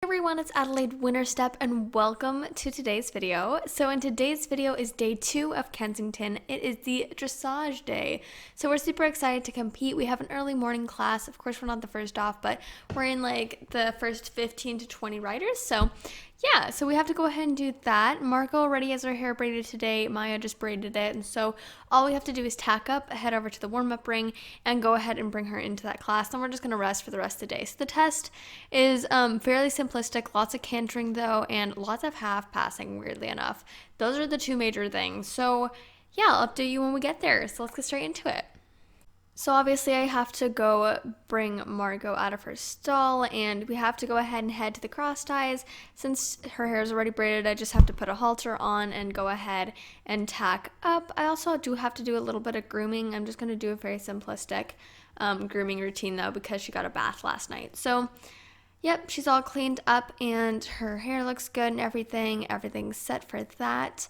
Everyone, it's Adelaide Winterstep and welcome to today's video. So in today's video is day 2 of Kensington. It is the dressage day. So we're super excited to compete. We have an early morning class. Of course, we're not the first off, but we're in like the first 15 to 20 riders. So yeah, so we have to go ahead and do that. Marco already has her hair braided today. Maya just braided it. And so all we have to do is tack up, head over to the warm-up ring, and go ahead and bring her into that class. Then we're just going to rest for the rest of the day. So the test is fairly simplistic, lots of cantering though, and lots of half passing, weirdly enough. Those are the two major things. So yeah, I'll update you when we get there. So let's get straight into it. So obviously I have to go bring Margot out of her stall, and we have to go ahead and head to the cross ties. Since her hair is already braided, I just have to put a halter on and go ahead and tack up. I also do have to do a little bit of grooming. I'm just going to do a very simplistic grooming routine though, because she got a bath last night. So yep, she's all cleaned up and her hair looks good and everything. Everything's set for that.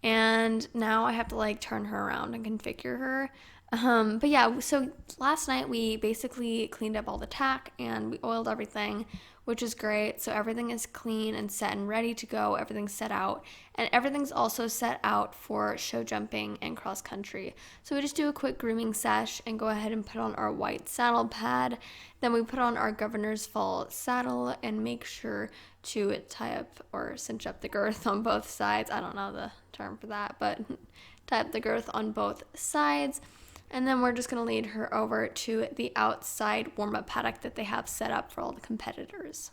And now I have to like turn her around and configure her. But yeah, so last night we basically cleaned up all the tack and we oiled everything, which is great. So everything is clean and set and ready to go. Everything's set out, and everything's also set out for show jumping and cross country. So we just do a quick grooming sesh and go ahead and put on our white saddle pad. Then we put on our governor's fall saddle and make sure to tie up or cinch up the girth on both sides. I don't know the term for that, but tie up the girth on both sides. And then we're just going to lead her over to the outside warm-up paddock that they have set up for all the competitors.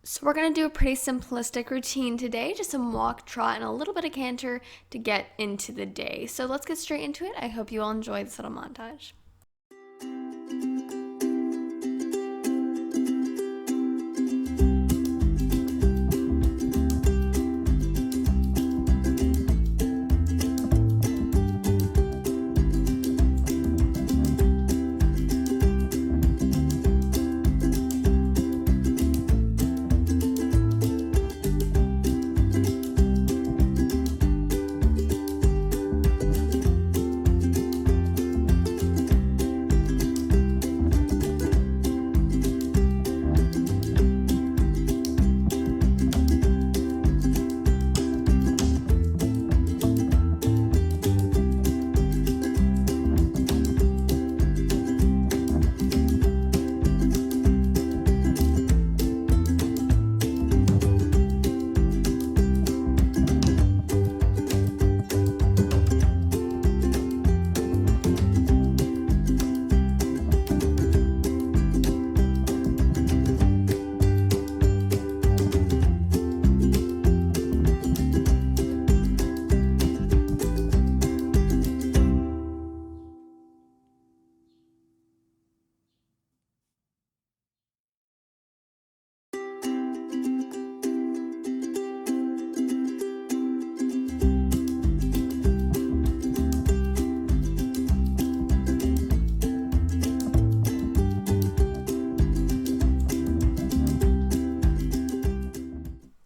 So we're going to do a pretty simplistic routine today, just some walk, trot, and a little bit of canter to get into the day. So let's get straight into it. I hope you all enjoy this little montage.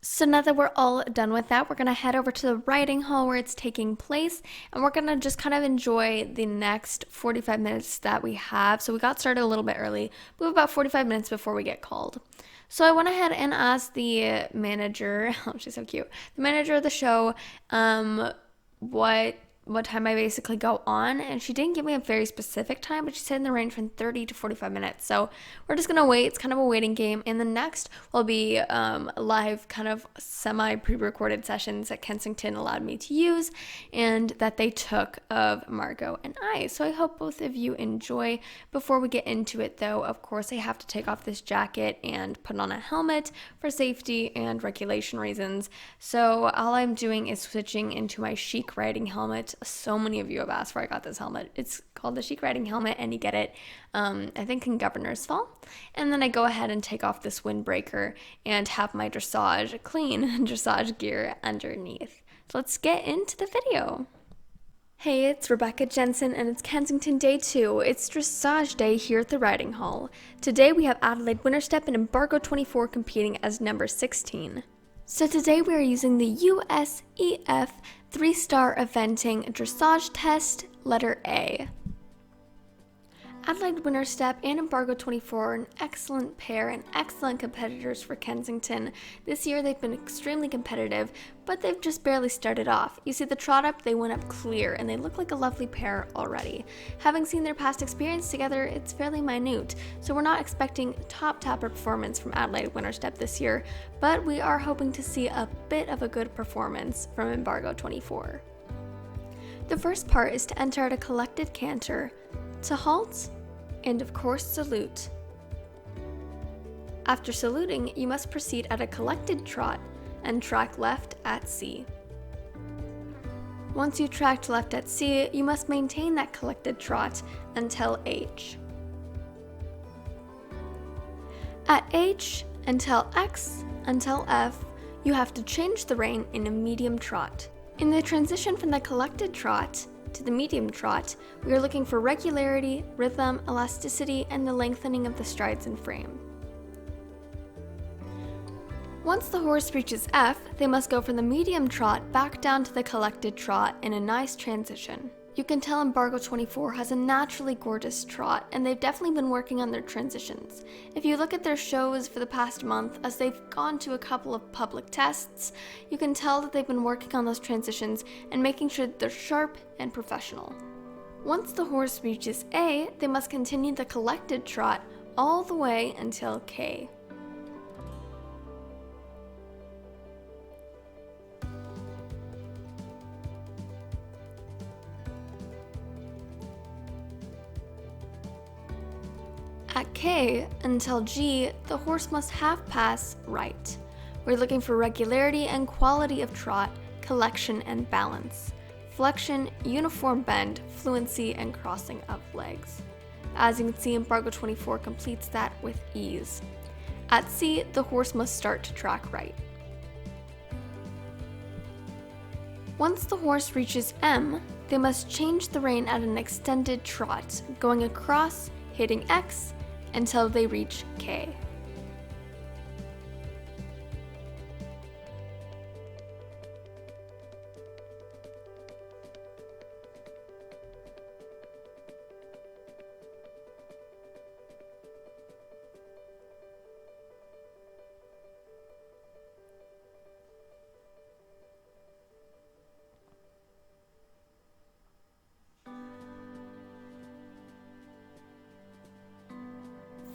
So now that we're all done with that, we're going to head over to the riding hall where it's taking place, and we're going to just kind of enjoy the next 45 minutes that we have. So we got started a little bit early. We have about 45 minutes before we get called. So I went ahead and asked the manager, oh, she's so cute, the manager of the show, what time I basically go on, and she didn't give me a very specific time, but she said in the range from 30 to 45 minutes. So we're just gonna wait. It's kind of a waiting game, and the next will be live kind of semi pre-recorded sessions that Kensington allowed me to use and that they took of Margot and I. So I hope both of you enjoy. Before we get into it though, of course I have to take off this jacket and put on a helmet for safety and regulation reasons. So all I'm doing is switching into my chic riding helmet. So many of you have asked where I got this helmet. It's called the chic riding helmet, and you get it I think in Governor's Fall. And then I go ahead and take off this windbreaker and have my dressage clean dressage gear underneath. So let's get into the video. Hey, it's Rebecca Jensen and it's Kensington Day 2. It's Dressage Day here at the Riding Hall. Today we have Adelaide Winterstep and Embargo 24 competing as number 16. So today we are using the USEF 3-star Eventing Dressage Test, letter A. Adelaide Winterstep and Embargo 24 are an excellent pair and excellent competitors for Kensington. This year they've been extremely competitive, but they've just barely started off. You see the trot up, they went up clear, and they look like a lovely pair already. Having seen their past experience together, it's fairly minute, so we're not expecting top performance from Adelaide Winterstep this year, but we are hoping to see a bit of a good performance from Embargo 24. The first part is to enter at a collected canter, to halt, and of course salute. After saluting, you must proceed at a collected trot and track left at C. Once you tracked left at C, you must maintain that collected trot until H. At H, until X, until F, you have to change the rein in a medium trot. In the transition from the collected trot to the medium trot, we are looking for regularity, rhythm, elasticity, and the lengthening of the strides and frame. Once the horse reaches F, they must go from the medium trot back down to the collected trot in a nice transition. You can tell Embargo 24 has a naturally gorgeous trot, and they've definitely been working on their transitions. If you look at their shows for the past month, as they've gone to a couple of public tests, you can tell that they've been working on those transitions and making sure that they're sharp and professional. Once the horse reaches A, they must continue the collected trot all the way until K. At K until G, the horse must half pass right. We're looking for regularity and quality of trot, collection and balance, flexion, uniform bend, fluency, and crossing of legs. As you can see, Embargo 24 completes that with ease. At C, the horse must start to track right. Once the horse reaches M, they must change the rein at an extended trot, going across, hitting X, until they reach K.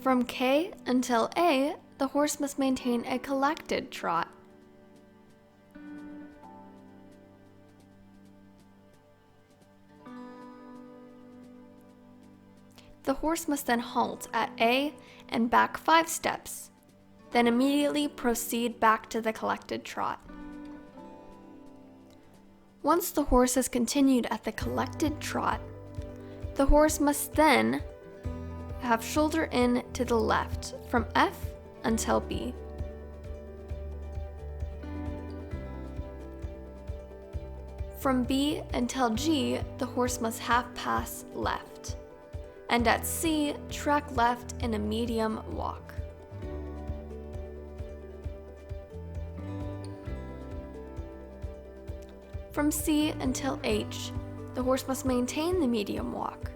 From K until A, the horse must maintain a collected trot. The horse must then halt at A and back 5 steps, then immediately proceed back to the collected trot. Once the horse has continued at the collected trot, the horse must then have shoulder in to the left from F until B. From B until G, the horse must half pass left. And at C, track left in a medium walk. From C until H, the horse must maintain the medium walk.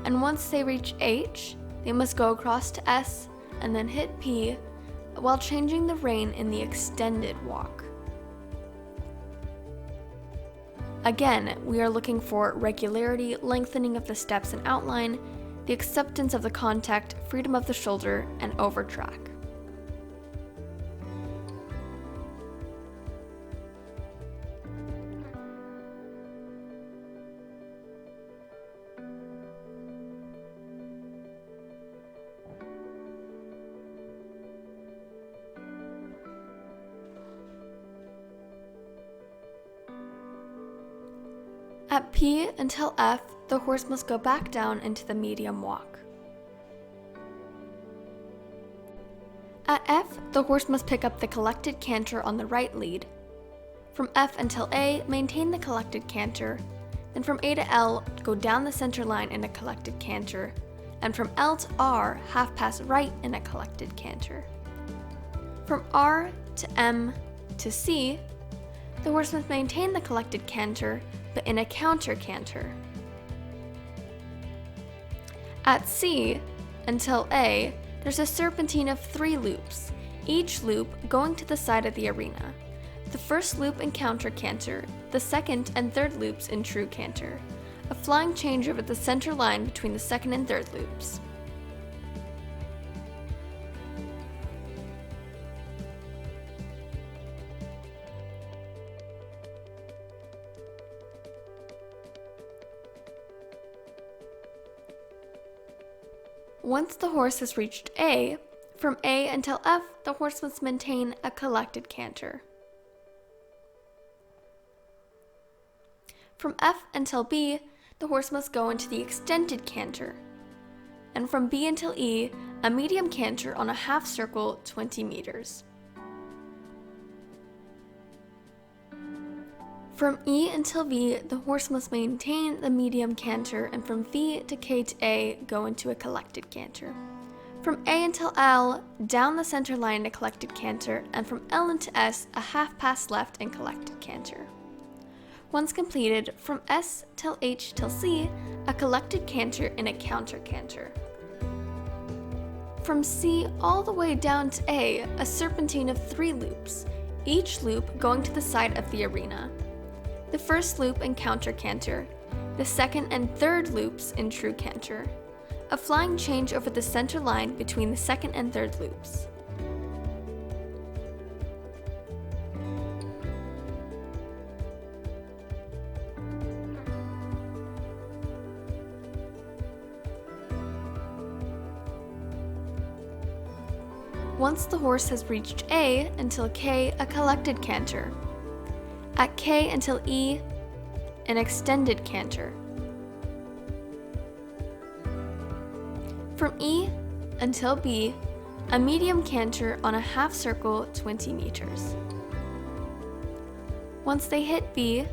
And once they reach H, they must go across to S and then hit P while changing the rein in the extended walk. Again, we are looking for regularity, lengthening of the steps and outline, the acceptance of the contact, freedom of the shoulder, and overtrack. At P until F, the horse must go back down into the medium walk. At F, the horse must pick up the collected canter on the right lead. From F until A, maintain the collected canter. Then from A to L, go down the center line in a collected canter. And from L to R, half pass right in a collected canter. From R to M to C, the horse must maintain the collected canter, but in a counter canter. At C until A, there's a serpentine of 3 loops, each loop going to the side of the arena. The first loop in counter canter, the second and third loops in true canter. A flying change over the center line between the second and third loops. Once the horse has reached A, from A until F, the horse must maintain a collected canter. From F until B, the horse must go into the extended canter. And from B until E, a medium canter on a half circle 20 meters. From E until V, the horse must maintain the medium canter, and from V to K to A, go into a collected canter. From A until L, down the center line a collected canter, and from L into S, a half pass left and collected canter. Once completed, from S till H till C, a collected canter and a counter canter. From C all the way down to A, a serpentine of 3 loops, each loop going to the side of the arena. The first loop in counter canter, the second and third loops in true canter. A flying change over the center line between the second and third loops. Once the horse has reached A until K, a collected canter. At K until E, an extended canter. From E until B, a medium canter on a half circle 20 meters. Once they hit B,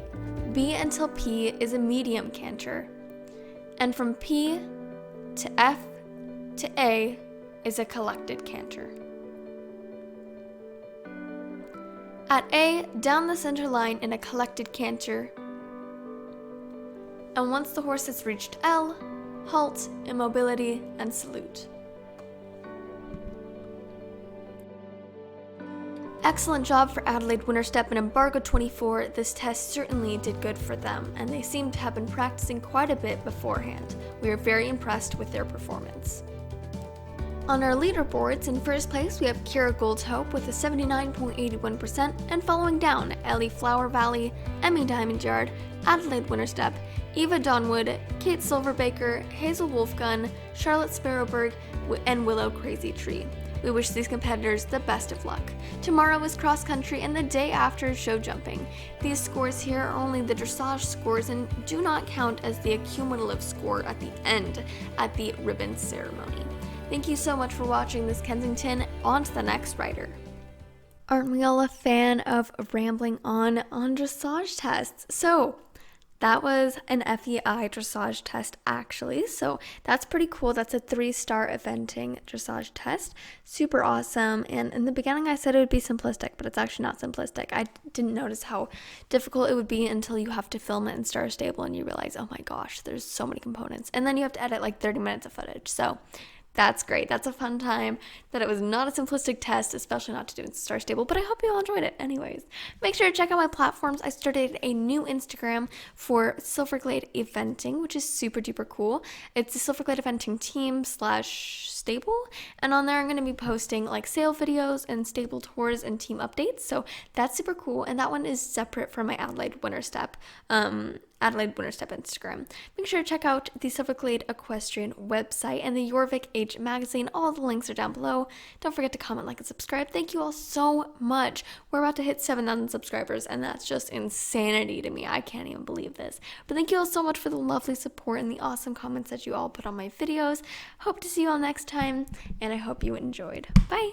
B until P is a medium canter, and from P to F to A is a collected canter. At A, down the center line in a collected canter, and once the horse has reached L, halt, immobility, and salute. Excellent job for Adelaide, Winterstep, and Embargo 24. This test certainly did good for them, and they seem to have been practicing quite a bit beforehand. We are very impressed with their performance. On our leaderboards, in first place we have Kira Goldhope with a 79.81%, and following down, Ellie Flower Valley, Emmy Diamond Yard, Adelaide Winterstep, Eva Donwood, Kate Silverbaker, Hazel Wolfgun, Charlotte Sparrowberg, and Willow Crazy Tree. We wish these competitors the best of luck. Tomorrow is cross country and the day after is show jumping. These scores here are only the dressage scores and do not count as the accumulative score at the end at the ribbon ceremony. Thank you so much for watching this Kensington. On to the next rider. Aren't we all a fan of rambling on dressage tests? So that was an FEI dressage test actually, so that's pretty cool. That's a 3-star eventing dressage test. Super awesome. And in the beginning I said it would be simplistic, but it's actually not simplistic. I didn't notice how difficult it would be until you have to film it in Star Stable and you realize, oh my gosh, there's so many components. And then you have to edit like 30 minutes of footage. So that's great. That's a fun time. That it was not a simplistic test, especially not to do in Star Stable, but I hope you all enjoyed it anyways. Make sure to check out my platforms. I started a new Instagram for Silverglade Eventing, which is super duper cool. It's the Silverglade Eventing team / stable, and on there I'm going to be posting like sale videos and stable tours and team updates, so that's super cool. And that one is separate from my Adelaide Winterstep Instagram. Make sure to check out the Silverglade Equestrian website and the JorvikH magazine. All the links are down below. Don't forget to comment, like, and subscribe. Thank you all so much. We're about to hit 7,000 subscribers, and that's just insanity to me. I can't even believe this. But thank you all so much for the lovely support and the awesome comments that you all put on my videos. Hope to see you all next time, and I hope you enjoyed. Bye!